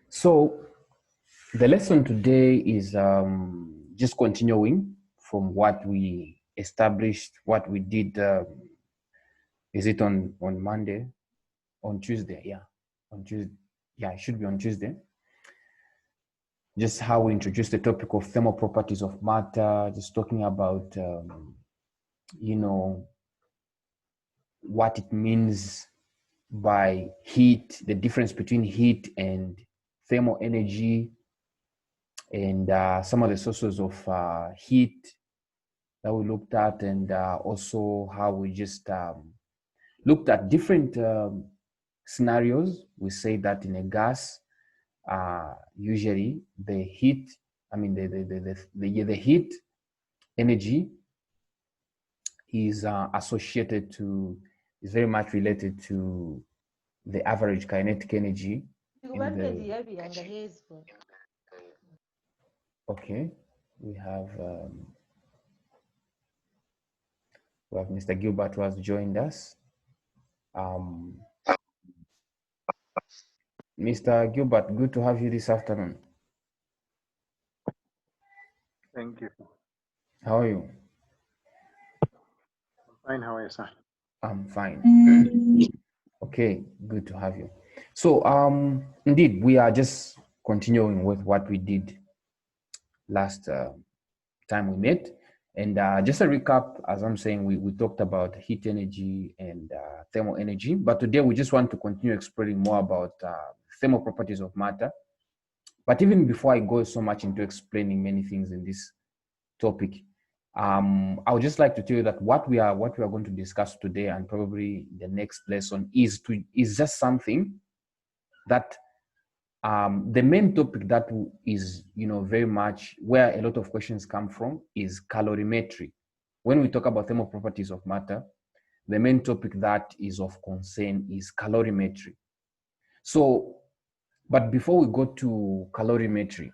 So the lesson today is just continuing from what we established, what we did. Is it on Monday? On Tuesday? Yeah, on Tuesday. Yeah, it should be on Tuesday. Just how we introduced the topic of thermal properties of matter. Just talking about you know what it means by heat, the difference between heat and thermal energy, and some of the sources of heat that we looked at, and also how we just looked at different scenarios. We say that in a gas, usually the heat, I mean the heat energy is associated to, is very much related to the average kinetic energy in the. Okay, we have Mr. Gilbert who has joined us. Mr. Gilbert, good to have you this afternoon. Thank you. How are you? I'm fine. How are you, sir? I'm fine. Okay, good to have you. So, indeed, we are just continuing with what we did last time we met. And just a recap, as I'm saying, we talked about heat energy and thermal energy. But today we just want to continue exploring more about thermal properties of matter. But even before I go so much into explaining many things in this topic, I would just like to tell you that what we are going to discuss today, and probably the next lesson, is just something that the main topic that is very much where a lot of questions come from is calorimetry. When we talk about thermal properties of matter, the main topic that is of concern is calorimetry. So, but before we go to calorimetry,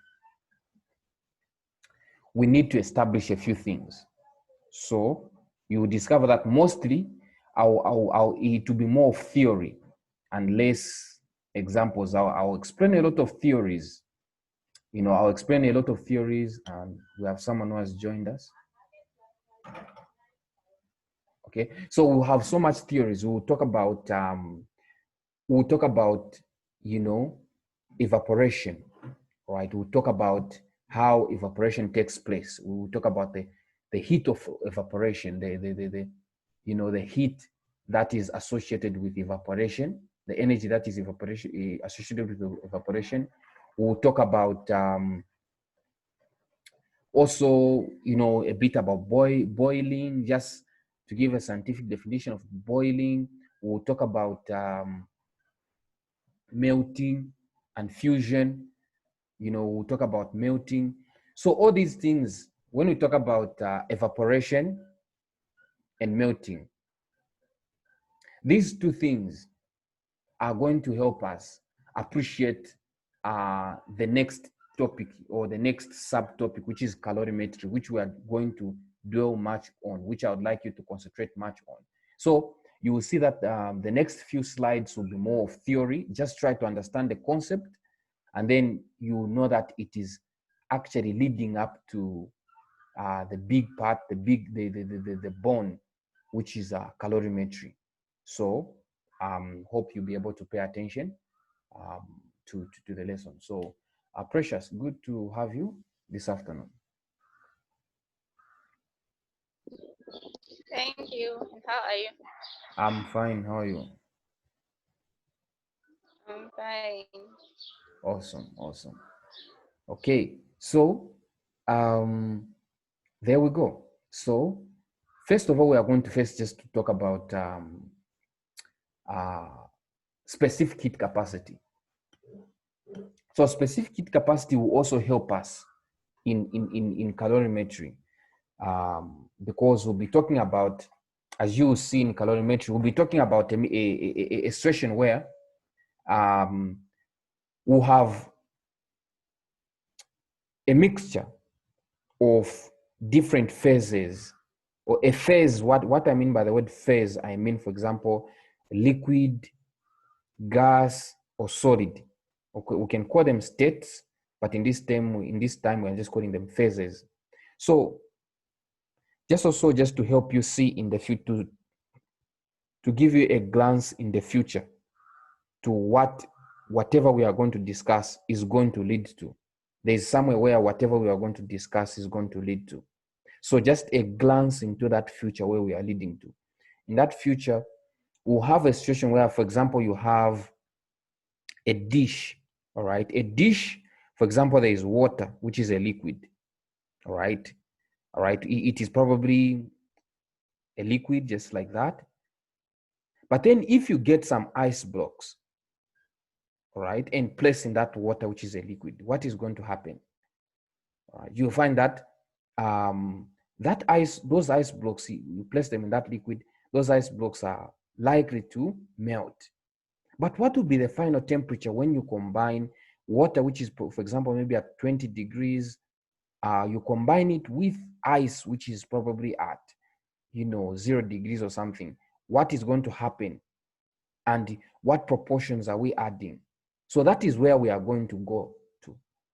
we need to establish a few things. So you will discover that mostly it will be more of theory and less examples. I'll explain a lot of theories. I'll explain a lot of theories, and we have someone who has joined us. Okay, so we'll have so much theories. We'll talk about evaporation, right? We'll talk about how evaporation takes place. We'll talk about the heat of evaporation, the heat that is associated with evaporation, the energy that is associated with evaporation. We'll talk about also, a bit about boiling, just to give a scientific definition of boiling. We'll talk about melting and fusion. We'll talk about melting. So all these things, when we talk about evaporation and melting, these two things are going to help us appreciate the next topic or the next subtopic, which is calorimetry, which we are going to dwell much on, which I would like you to concentrate much on. So you will see that the next few slides will be more of theory. Just try to understand the concept, and then you know that it is actually leading up to the big part, the bone, which is calorimetry. So hope you'll be able to pay attention to the lesson. So Precious, good to have you this afternoon. Thank you. How are you? I'm fine. How are you? I'm fine. Awesome. Okay, so there we go. So first of all, we are going to first just to talk about specific heat capacity. So specific heat capacity will also help us in calorimetry, because we'll be talking about, as you see in calorimetry, we'll be talking about a situation where we'll have a mixture of different phases, or a phase. What I mean by the word phase, I mean, for example, liquid, gas, or solid. Okay, we can call them states, but in this time we're just calling them phases. So just to help you see in the future, to give you a glance in the future to whatever we are going to discuss is going to lead to. There's somewhere where whatever we are going to discuss is going to lead to. So just a glance into that future where we are leading to. In that future, we'll have a situation where, for example, you have a dish, all right? A dish, for example, there is water, which is a liquid, all right? All right, it is probably a liquid just like that. But then if you get some ice blocks, all right, and place in that water, which is a liquid, what is going to happen? You'll find that those ice blocks, you place them in that liquid, those ice blocks are likely to melt. But what will be the final temperature when you combine water, which is, for example, maybe at 20 degrees, you combine it with ice, which is probably at, 0 degrees or something? What is going to happen? And what proportions are we adding? So that is where we are going to go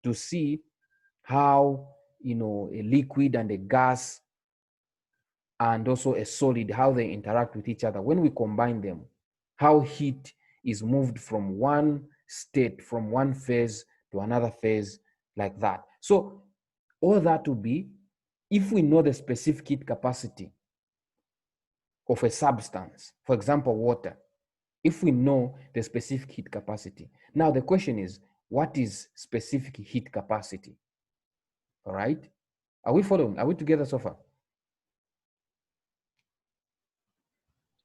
to see how, a liquid and a gas and also a solid, how they interact with each other. When we combine them, how heat is moved from one state, from one phase to another phase, like that. So all that will be, if we know the specific heat capacity of a substance, for example, water, if we know the specific heat capacity. Now the question is, what is specific heat capacity? All right. Are we following? Are we together so far?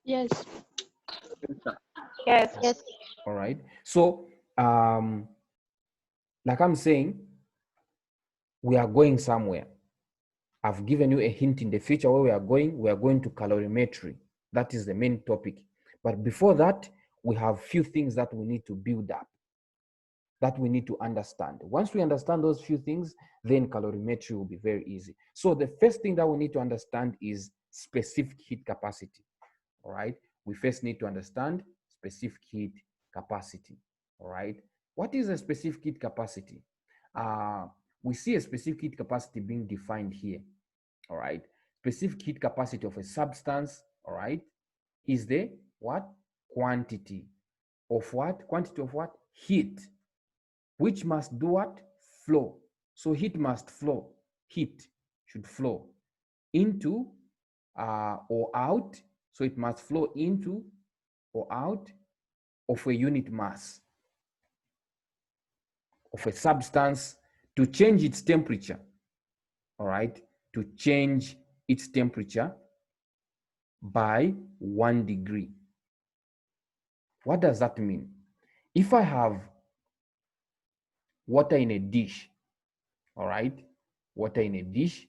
Yes. Yes. Yes. All right. So, like I'm saying, we are going somewhere. I've given you a hint in the future where we are going to calorimetry. That is the main topic. But before that, we have few things that we need to build up, that we need to understand. Once we understand those few things, then calorimetry will be very easy. So the first thing that we need to understand is specific heat capacity. All right. We first need to understand specific heat capacity. All right. What is a specific heat capacity? We see a specific heat capacity being defined here. All right. Specific heat capacity of a substance, all right, is the what? Quantity of what? Quantity of what? Heat, which must do what? Flow. So heat must flow. Heat should flow into or out. So it must flow into or out of a unit mass of a substance to change its temperature. All right, to change its temperature by 1 degree. What does that mean? If I have water in a dish, all right, water in a dish,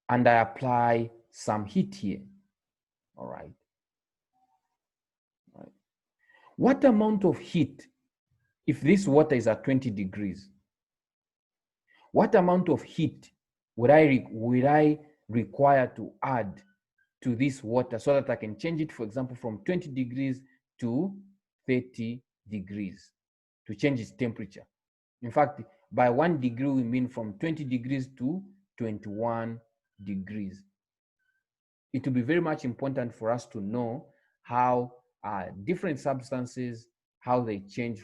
and I apply some heat here, all right. What amount of heat, if this water is at 20 degrees, what amount of heat would I require to add to this water so that I can change it, for example, from 20 degrees to 30 degrees, to change its temperature? In fact, by 1 degree, we mean from 20 degrees to 21 degrees. It will be very much important for us to know how different substances, how they change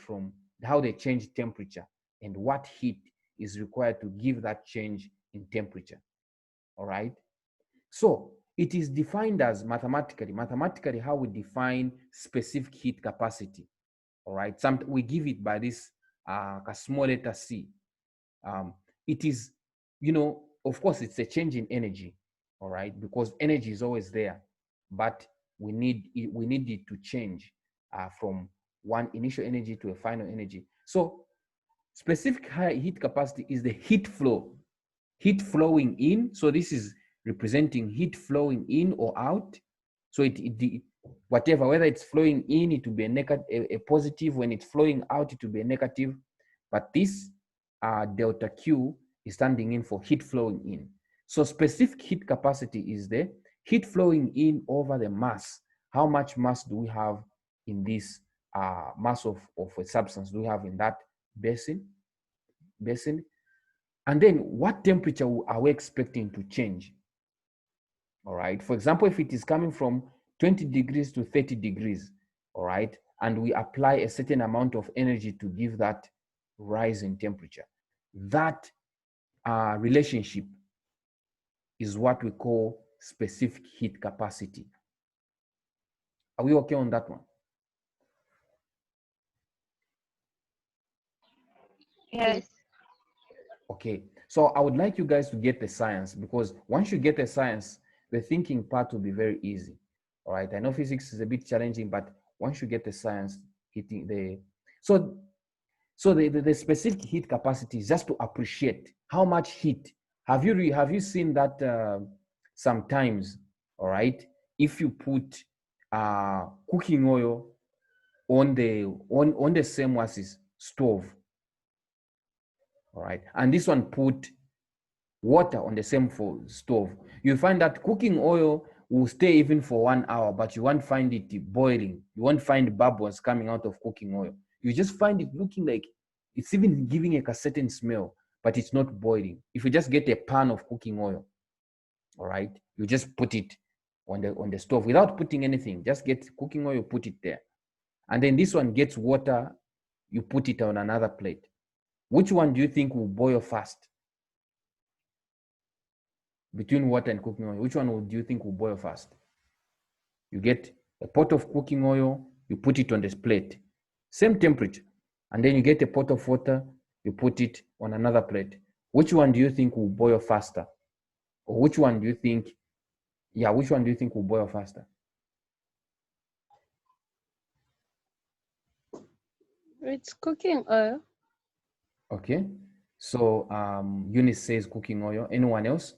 temperature, and what heat is required to give that change in temperature. All right. So it is defined as mathematically how we define specific heat capacity. All right. We give it by this a small letter C. It is, of course, it's a change in energy. All right, because energy is always there, but we need it to change from one initial energy to a final energy. So specific high heat capacity is the heat flowing in. So this is representing heat flowing in or out. So whatever, whether it's flowing in, it will be a positive. When it's flowing out, it will be a negative. But this delta Q is standing in for heat flowing in. So specific heat capacity is the heat flowing in over the mass. How much mass do we have in this mass of a substance do we have in that basin. And then what temperature are we expecting to change? All right. For example, if it is coming from 20 degrees to 30 degrees, all right, and we apply a certain amount of energy to give that rise in temperature, that relationship is what we call specific heat capacity. Are we okay on that one? Yes. Okay, so I would like you guys to get the science, because once you get the science, the thinking part will be very easy. All right, I know physics is a bit challenging, but once you get the science, hitting the the specific heat capacity is just to appreciate how much heat. Have you seen that sometimes? All right, if you put cooking oil on the same as stove, all right, and this one put water on the same stove, you find that cooking oil will stay even for 1 hour, but you won't find it boiling. You won't find bubbles coming out of cooking oil. You just find it looking like it's even giving a certain smell, but it's not boiling. If you just get a pan of cooking oil, all right, you just put it on the stove without putting anything. Just get cooking oil, put it there, and then this one gets water. You put it on another plate. Which one do you think will boil fast? Between water and cooking oil, which one do you think will boil fast? You get a pot of cooking oil, you put it on this plate, same temperature, and then you get a pot of water, you put it on another plate. Which one do you think will boil faster? Or which one do you think, which one do you think will boil faster? It's cooking oil. Okay, so Eunice says cooking oil. Anyone else?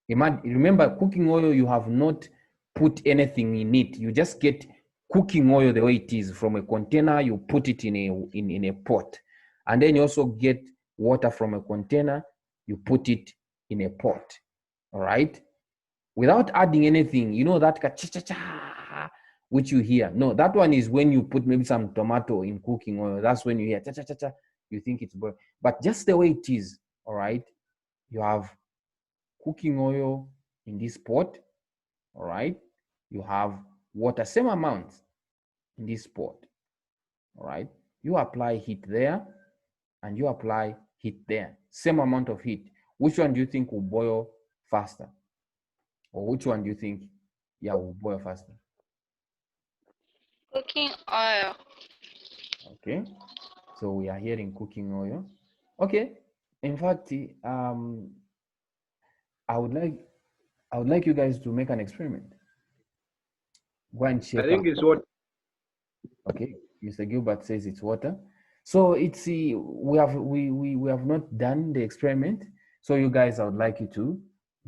Remember, cooking oil, you have not put anything in it. You just get cooking oil the way it is from a container. You put it in a pot, and then you also get water from a container. You put it in a pot. All right, without adding anything. You know that cha-cha-cha, which you hear. No, that one is when you put maybe some tomato in cooking oil. That's when you hear cha-cha-cha-cha. You think it's boiled, but just the way it is. All right, you have cooking oil in this pot, all right? You have water, same amount in this pot, all right? You apply heat there and you apply heat there, same amount of heat. Which one do you think will boil faster? Or which one do you think, will boil faster? Cooking oil. Okay, so we are hearing cooking oil. Okay, in fact, I would like you guys to make an experiment. Go and check. I think it's what. Okay, Mr. Gilbert says it's water. So it's we have not done the experiment. So you guys, I would like you to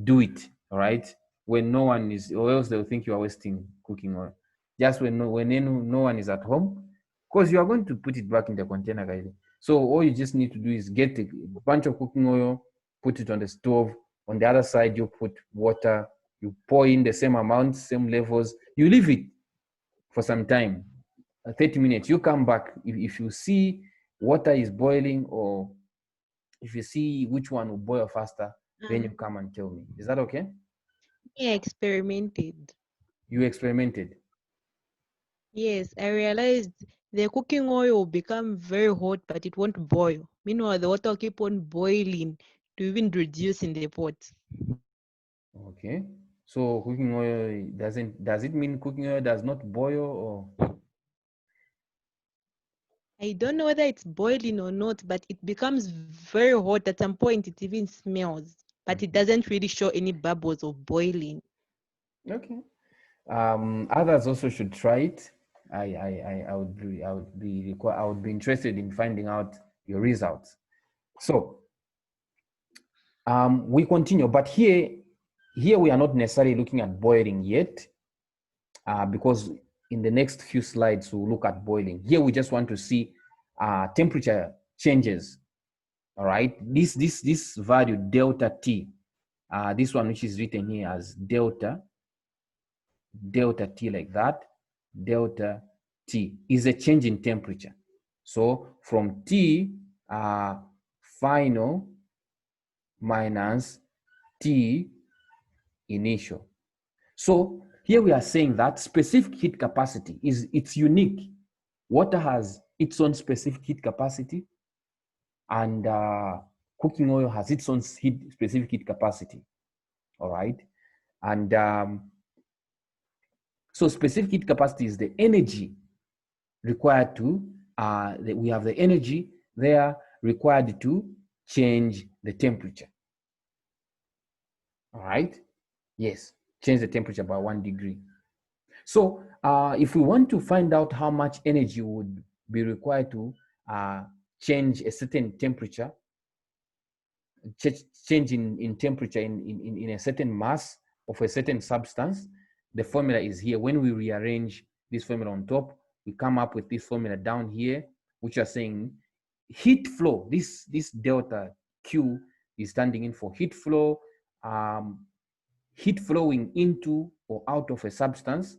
do it. All right, when no one is, or else they'll think you are wasting cooking oil. Just when no one is at home, because you are going to put it back in the container, guys. So all you just need to do is get a bunch of cooking oil, put it on the stove. On the other side, you put water. You pour in the same amount, same levels. You leave it for some time, 30 minutes. You come back. If you see water is boiling, or if you see which one will boil faster, then you come and tell me. Is that okay? Yeah, experimented. You experimented? Yes, I realized the cooking oil will become very hot, but it won't boil. Meanwhile, the water will keep on boiling to even reduce in the pot. Okay. So cooking oil does it mean cooking oil does not boil, or? I don't know whether it's boiling or not, but it becomes very hot. At some point, it even smells, but it doesn't really show any bubbles of boiling. Okay. Others also should try it. I would be interested in finding out your results. So we continue, but here we are not necessarily looking at boiling yet, because in the next few slides we'll look at boiling. Here we just want to see temperature changes. All right, this value delta T, this one which is written here as delta T, like that, delta T is a change in temperature. So from T final minus T initial. So here we are saying that specific heat capacity it's unique. Water has its own specific heat capacity, and cooking oil has its own specific heat capacity. All right, and so specific heat capacity is the energy required to we have the energy there required to change the temperature. All right, yes, change the temperature by 1 degree. So if we want to find out how much energy would be required to change a certain temperature, change in temperature in a certain mass of a certain substance, the formula is here. When we rearrange this formula on top, we come up with this formula down here, which are saying heat flow. This delta Q is standing in for heat flow. Heat flowing into or out of a substance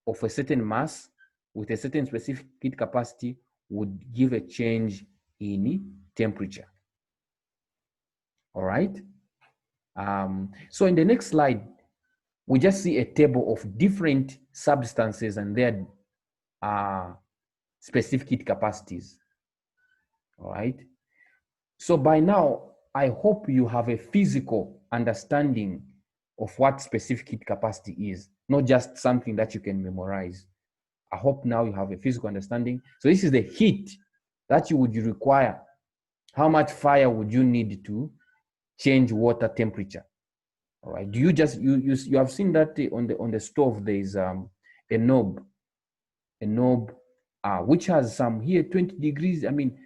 of a certain mass with a certain specific heat capacity would give a change in temperature. All right. So in the next slide, we just see a table of different substances and their specific heat capacities. All right. So by now, I hope you have a physical understanding of what specific heat capacity is, not just something that you can memorize. I hope now you have a physical understanding. So this is the heat that you would require. How much fire would you need to change water temperature? All right. Do you just you have seen that on the stove there is a knob which has some here 20 degrees. I mean,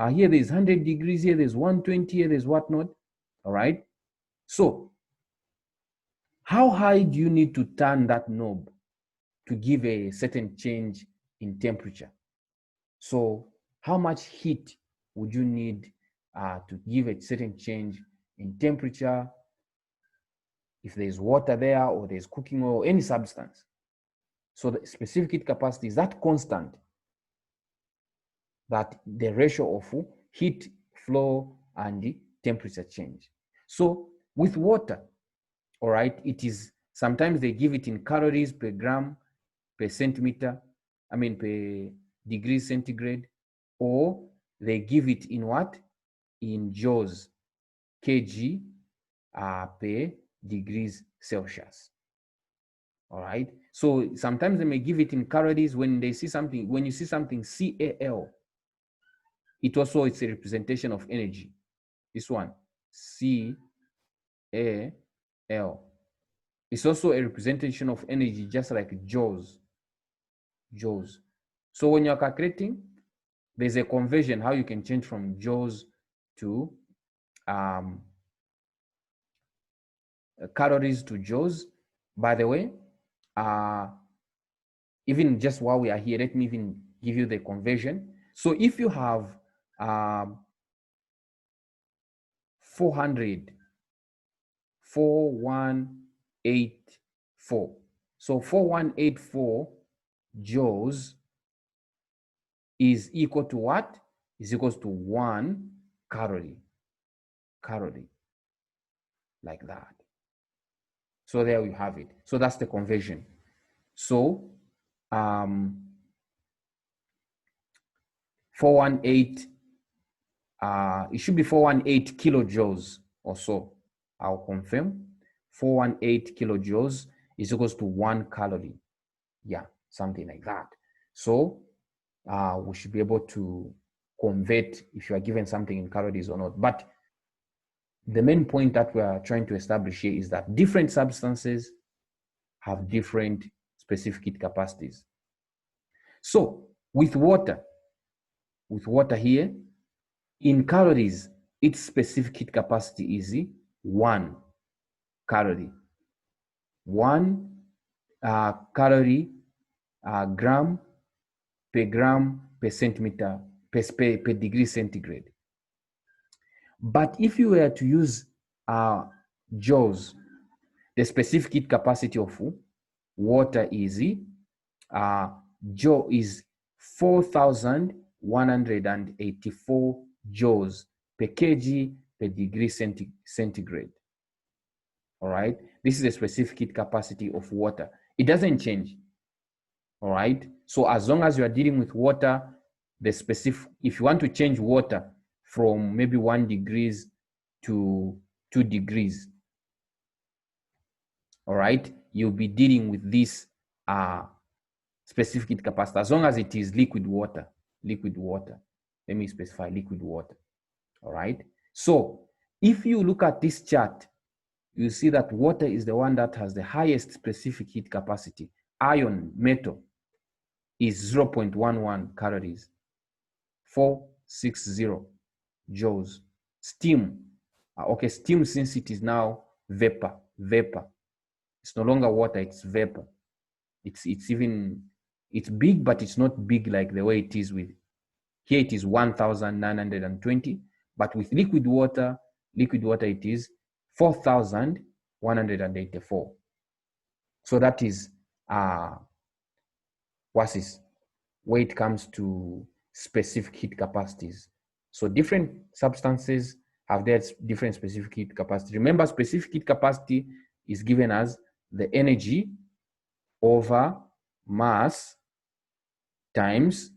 here there's 100 degrees, here there's 120, here there's whatnot. All right. So how high do you need to turn that knob to give a certain change in temperature? So how much heat would you need to give a certain change in temperature if there's water there or there's cooking oil, any substance? So the specific heat capacity is that constant, that the ratio of heat flow and the temperature change. So with water, all right, it is sometimes they give it in calories per gram per centimeter, I mean per degree centigrade, or they give it in what? In joules, kg per degrees Celsius. All right. So sometimes they may give it in calories when they see something, when you see something CAL, it also it's a representation of energy. This one, CAL. It's also a representation of energy, just like joules. Joules. So when you're calculating, there's a conversion how you can change from joules to calories to joules. By the way, even just while we are here, let me even give you the conversion. So if you have 4184, so 4184 joules is equal to what? Is equals to 1 calorie, like that. So there we have it. So that's the conversion. So 418, it should be 418 kilojoules or so. I'll confirm. 418 kilojoules is equals to 1 calorie. Yeah, something like that. So we should be able to convert if you are given something in calories or not. But the main point that we are trying to establish here is that different substances have different specific heat capacities. So with water here, in calories, its specific heat capacity is 1 calorie. 1 calorie gram per centimeter per degree centigrade. But if you were to use joules, the specific heat capacity of water is joule is 4,100 184 joules per kg per degree centigrade. All right, this is the specific heat capacity of water. It doesn't change. All right, so as long as you are dealing with water, the specific, if you want to change water from maybe 1 degrees to 2 degrees, all right, you'll be dealing with this specific heat capacity as long as it is liquid water. Let me specify liquid water. All right, so if you look at this chart, you see that water is the one that has the highest specific heat capacity. Iron, metal, is 0.11 calories, 460 joules. Steam, okay, steam, since it is now vapor, it's no longer water, it's vapor. It's big, but it's not big like the way it is with, here it is 1,920, but with liquid water it is 4,184. So that is what is where it comes to specific heat capacities. So different substances have their different specific heat capacity. Remember, specific heat capacity is given as the energy over mass times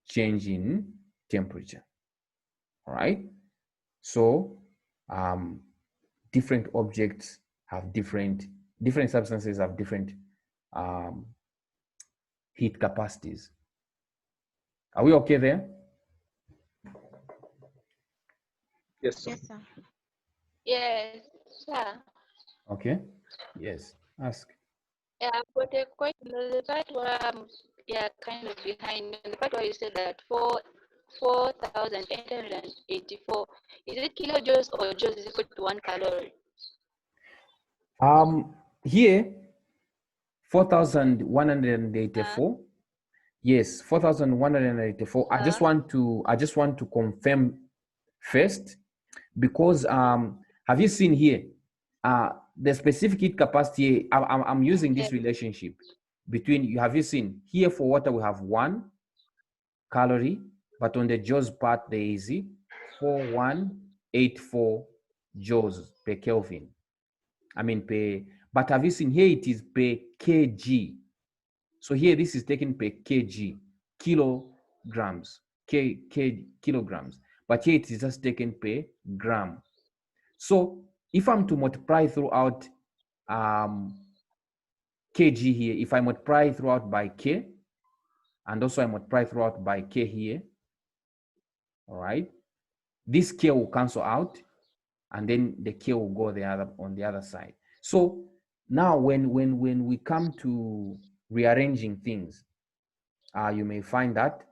change in temperature. All right, so different objects have different substances have different heat capacities. Are we okay there? Yes, sir. Yes, sir. Yes, sir. Okay, yes, ask. Yeah, I've got a question. The part where kind of behind the part where you said that 4,884, is it kilojoules or joules is equal to 1 calorie? Here 4,184. Yes, 4,184. I just want to confirm first, because have you seen here the specific heat capacity? I'm using this relationship between, have you seen here for water we have 1 calorie, but on the joules part there is 4,184 joules per Kelvin. I mean but have you seen here it is per kg? So here this is taken per kg, kilograms, kilograms, but here it is just taken per gram. So if I'm to multiply throughout kg here, if I multiply throughout by k, and also I multiply throughout by k here, all right, this k will cancel out, and then the k will go on the other side. So now when we come to rearranging things, you may find that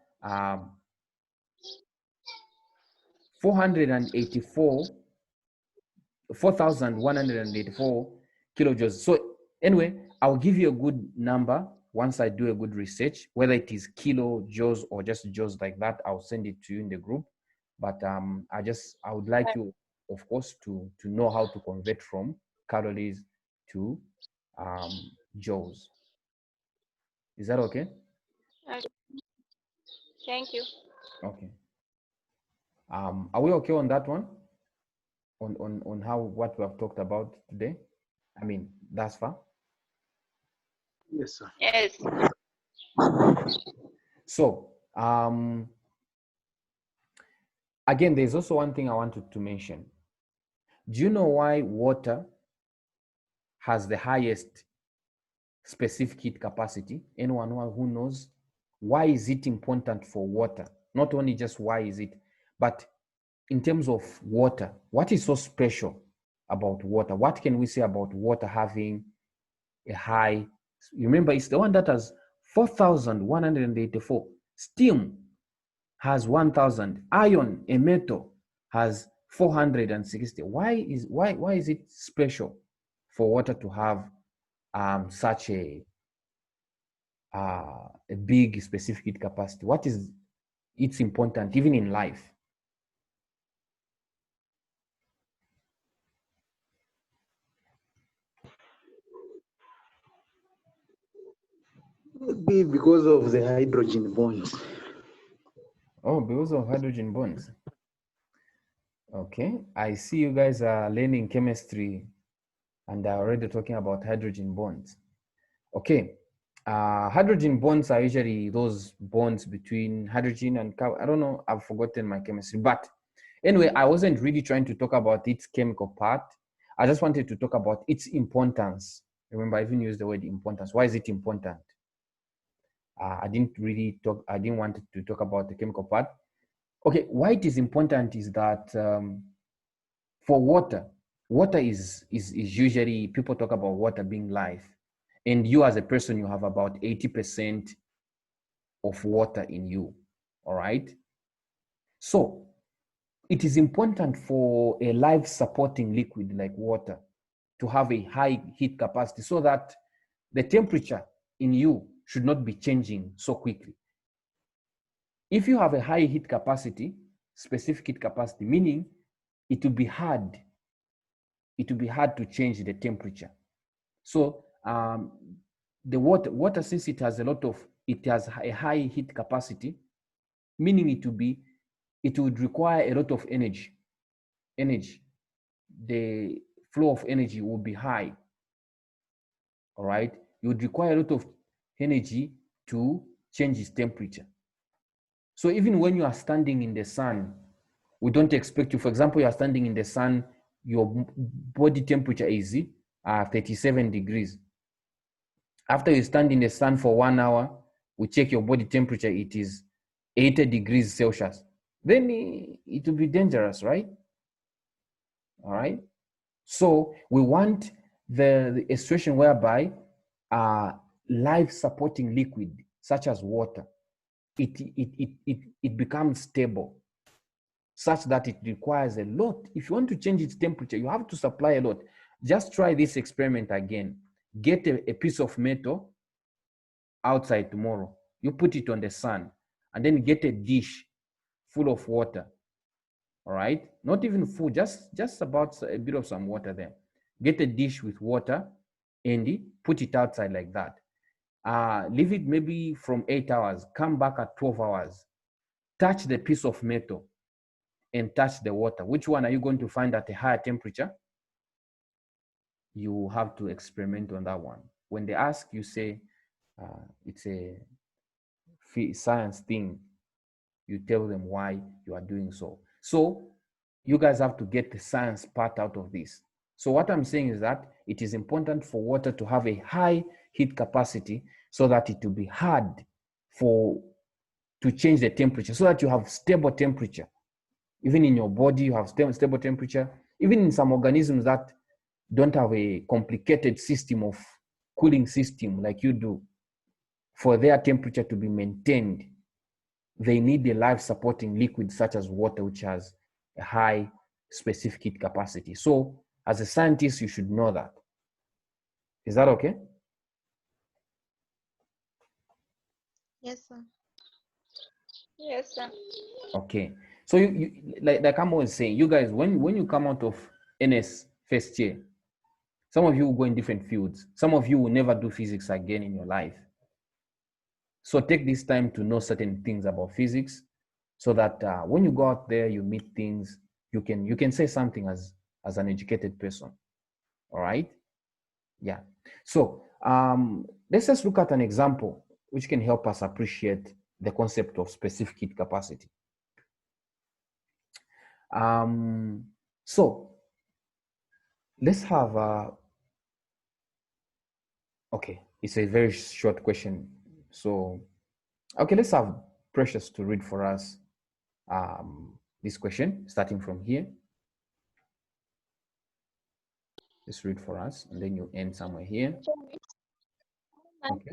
4,184 kilojoules. So anyway, I'll give you a good number once I do a good research, whether it is kilojoules or just joules like that. I'll send it to you in the group. But I would like you, of course, to know how to convert from calories to joules. Is that okay? Thank you. Okay. Are we okay on that one? On how what we have talked about today? I mean, thus far. Yes, sir. Yes. So again, there's also one thing I wanted to mention. Do you know why water has the highest specific heat capacity? Anyone who knows? Why is it important for water? Not only just why is it, but in terms of water, what is so special about water? What can we say about water having a high? Remember, it's the one that has 4,184. Steam has 1,000. Iron, a metal, has 460. Why is it special for water to have such a big specific heat capacity? What is its important even in life? Be because of the hydrogen bonds. Oh, because of hydrogen bonds. Okay, I see you guys are learning chemistry and are already talking about hydrogen bonds. Okay, hydrogen bonds are usually those bonds between hydrogen and carbon. I don't know, I've forgotten my chemistry, but anyway, I wasn't really trying to talk about its chemical part. I just wanted to talk about its importance. Remember, I even used the word importance. Why is it important? I didn't want to talk about the chemical part. Okay, why it is important is that for water is usually, people talk about water being life. And you as a person, you have about 80% of water in you, all right? So it is important for a life supporting liquid like water to have a high heat capacity so that the temperature in you should not be changing so quickly. If you have a high heat capacity, specific heat capacity, meaning it will be hard to change the temperature. So the water, since it has a high heat capacity, meaning it would require a lot of energy. The flow of energy will be high. All right, you would require a lot of energy to change its temperature. So even when you are standing in the sun, we don't expect you, for example, you are standing in the sun, your body temperature is 37 degrees. After you stand in the sun for 1 hour, we check your body temperature, it is 80 degrees Celsius. Then it will be dangerous, right? All right. So we want a situation whereby life supporting liquid, such as water, it becomes stable, such that it requires a lot. If you want to change its temperature, you have to supply a lot. Just try this experiment again. Get a piece of metal outside tomorrow. You put it on the sun, and then get a dish full of water. All right, not even full, just about a bit of some water there. Get a dish with water and put it outside like that. Leave it maybe from 8 hours. Come back at 12 hours. Touch the piece of metal and touch the water. Which one are you going to find at a higher temperature? You have to experiment on that one. When they ask, you say it's a science thing. You tell them why you are doing so. So you guys have to get the science part out of this. So what I'm saying is that it is important for water to have a high heat capacity so that it will be hard to change the temperature, so that you have stable temperature. Even in your body, you have stable temperature. Even in some organisms that don't have a complicated system of cooling system like you do, for their temperature to be maintained, they need a life supporting liquid such as water, which has a high specific heat capacity. So as a scientist, you should know that. Is that okay? Yes, sir. Yes, sir. Okay. So you like I'm always saying, you guys, when you come out of NS first year, some of you will go in different fields. Some of you will never do physics again in your life. So take this time to know certain things about physics, so that when you go out there, you meet things, you can say something as an educated person. All right? Yeah. So let's just look at an example which can help us appreciate the concept of specific heat capacity. So let's have okay, it's a very short question. So okay, let's have Precious to read for us this question, starting from here. Just read for us, and then you end somewhere here. Okay.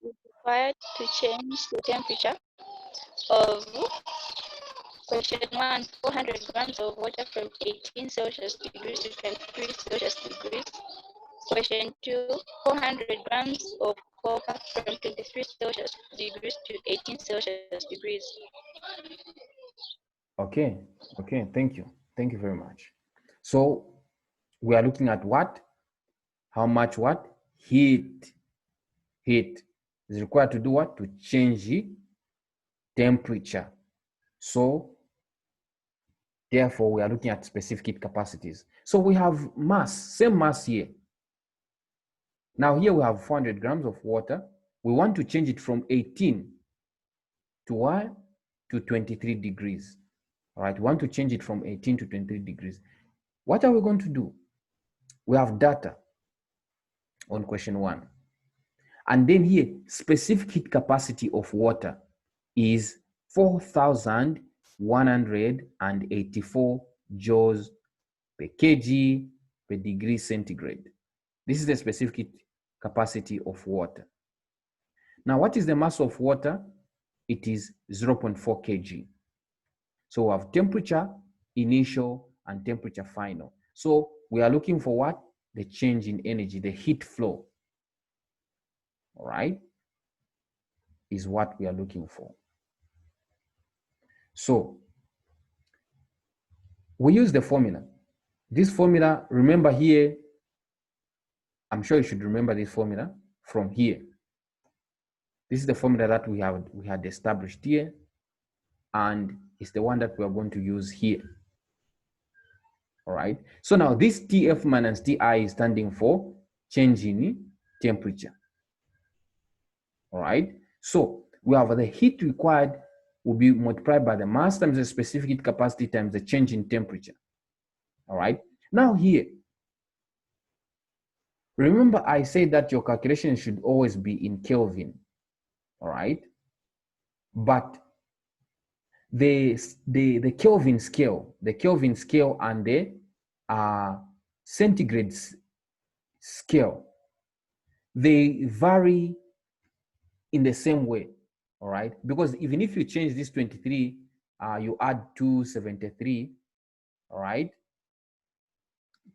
Is required to change the temperature of question 1, 400 grams of water from 18 Celsius degrees to 23 Celsius degrees. Question 2, 400 grams of cocoa from 23 Celsius degrees to 18 Celsius degrees. Okay, thank you very much. So we are looking at what? How much what? Heat is required to do what? To change the temperature. So therefore, we are looking at specific heat capacities. So we have mass, same mass here. Now here we have 400 grams of water. We want to change it from 18 to what? To 23 degrees. All right, we want to change it from 18 to 23 degrees. What are we going to do? We have data on question 1. And then here, specific heat capacity of water is 4,184 joules per kg per degree centigrade. This is the specific heat capacity of water. Now, what is the mass of water? It is 0.4 kg. So we have temperature initial and temperature final. So we are looking for what? The change in energy, the heat flow. All right, is what we are looking for. So we use the formula. This formula, remember here, I'm sure you should remember this formula from here. This is the formula that we had established here, and it's the one that we are going to use here. All right. So now this TF minus TI is standing for change in temperature. All right. So we have the heat required will be multiplied by the mass times the specific heat capacity times the change in temperature. All right. Now here, remember I said that your calculation should always be in Kelvin. All right. But the Kelvin scale and the centigrade scale, they vary in the same way. All right, because even if you change this 23, you add 273, all right,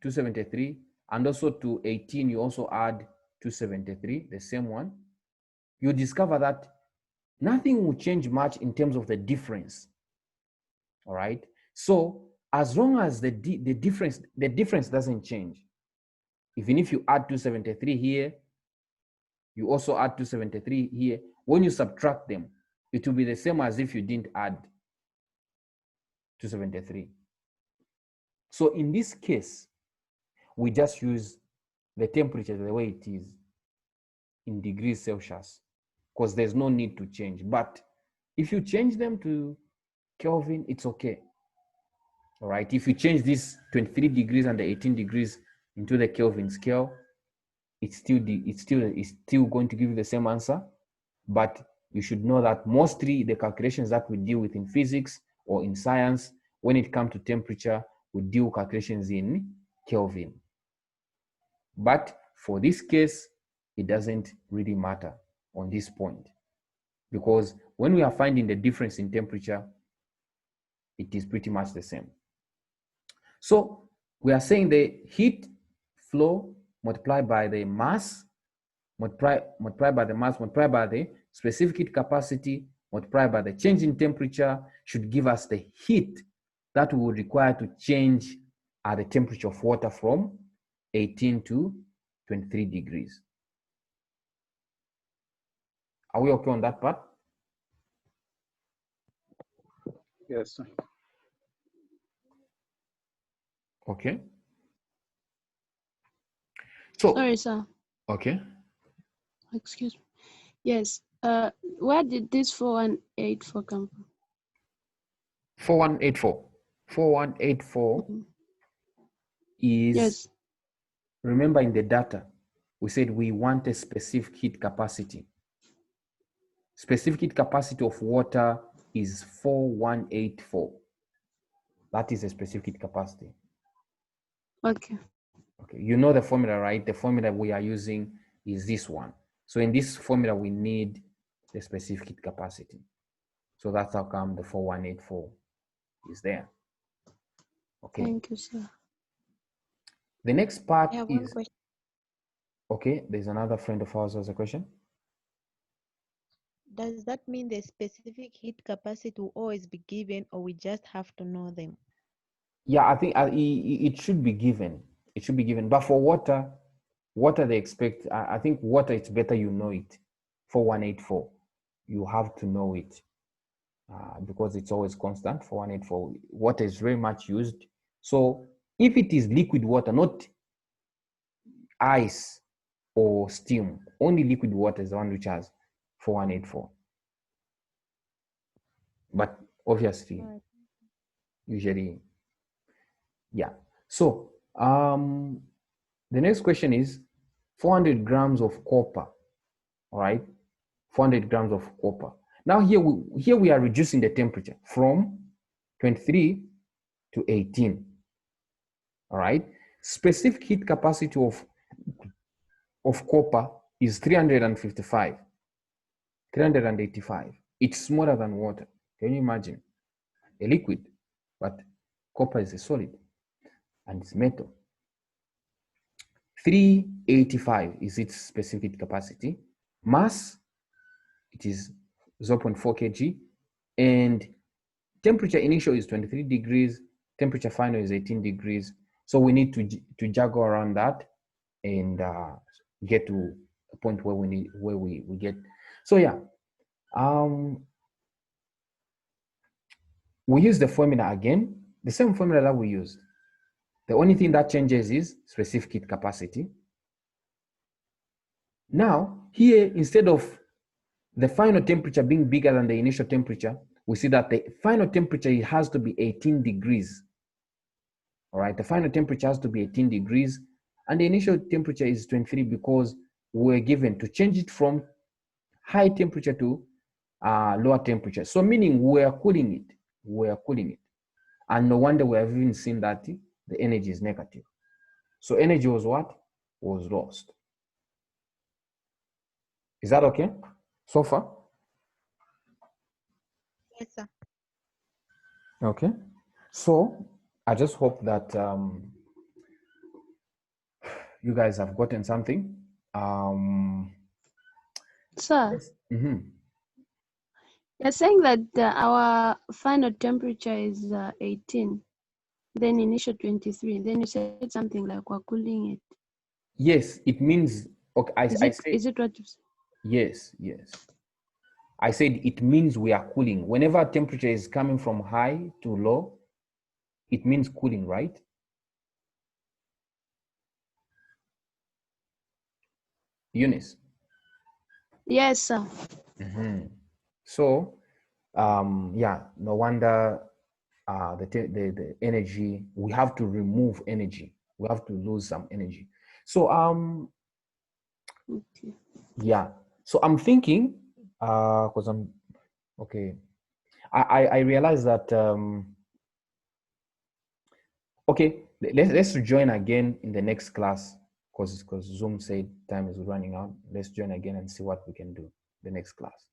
273, and also to 18, you also add 273, the same one, you discover that nothing will change much in terms of the difference. All right, so as long as the difference doesn't change, even if you add 273 here, you also add 273 here, when you subtract them, it will be the same as if you didn't add 273. So in this case, we just use the temperature the way it is in degrees Celsius, because there's no need to change. But if you change them to Kelvin, it's okay. All right, if you change this 23 degrees and the 18 degrees into the Kelvin scale, it's still going to give you the same answer. But you should know that mostly the calculations that we deal with in physics or in science, when it comes to temperature, we deal calculations in Kelvin. But for this case, it doesn't really matter on this point, because when we are finding the difference in temperature, it is pretty much the same. So we are saying the heat flow multiplied by the mass, multiplied by the mass, multiplied by the specific heat capacity, multiplied by the change in temperature, should give us the heat that we would require to change the temperature of water from 18 to 23 degrees. Are we okay on that part? Yes, sir. Okay. So, Sorry, sir. okay. Excuse me. Yes. Where did this 4184 come from? 4184. 4184 is, Yes. remember in the data, we said we want a specific heat capacity. Specific heat capacity of water is 4184. That is a specific heat capacity. Okay. Okay, you know the formula, right? The formula we are using is this one. So in this formula, we need the specific heat capacity. So that's how come the 4184 is there. Okay. Thank you, sir. The next part I have one is, question. okay, there's another friend of ours who has a question. Does that mean the specific heat capacity will always be given, or we just have to know them? Yeah, I think it should be given. It should be given. But for water they expect, I think water, it's better you know it. 4184, you have to know it. because it's always constant. 4184, water is very much used. So if it is liquid water, not ice or steam, only liquid water is the one which has 4184. But obviously, usually, yeah. So the next question is 400 grams of copper, all right? 400 grams of copper. Now here we are reducing the temperature from 23 to 18, all right? Specific heat capacity of copper is 355, 385. It's smaller than water. Can you imagine? A liquid, but copper is a solid and it's metal. 385 is its specific capacity. Mass, it is 0.4 kg, and temperature initial is 23 degrees, temperature final is 18 degrees. So we need to juggle around that and get to a point where we get. So yeah, we use the formula again, the same formula that we used. The only thing that changes is specific heat capacity. Now, here, instead of the final temperature being bigger than the initial temperature, we see that the final temperature has to be 18 degrees. All right, the final temperature has to be 18 degrees, and the initial temperature is 23 because we're given to change it from high temperature to lower temperature. So meaning we're cooling it, And no wonder we have even seen that the energy is negative. So energy was what? Was lost. Is that okay so far? Yes, sir. Okay. So I just hope that you guys have gotten something. Sir, Mhm. you're saying that our final temperature is 18, then initial 23. Then you said something like we're cooling it. Yes, it means, okay, Is it what you said? yes. I said it means we are cooling. Whenever temperature is coming from high to low, it means cooling, right? Eunice. Yes, sir. So, yeah, no wonder the energy, we have to remove energy. We have to lose some energy. So, Okay. yeah. So I'm thinking, because okay. I realize that, okay, let's join again in the next class because Zoom said time is running out. Let's join again and see what we can do the next class.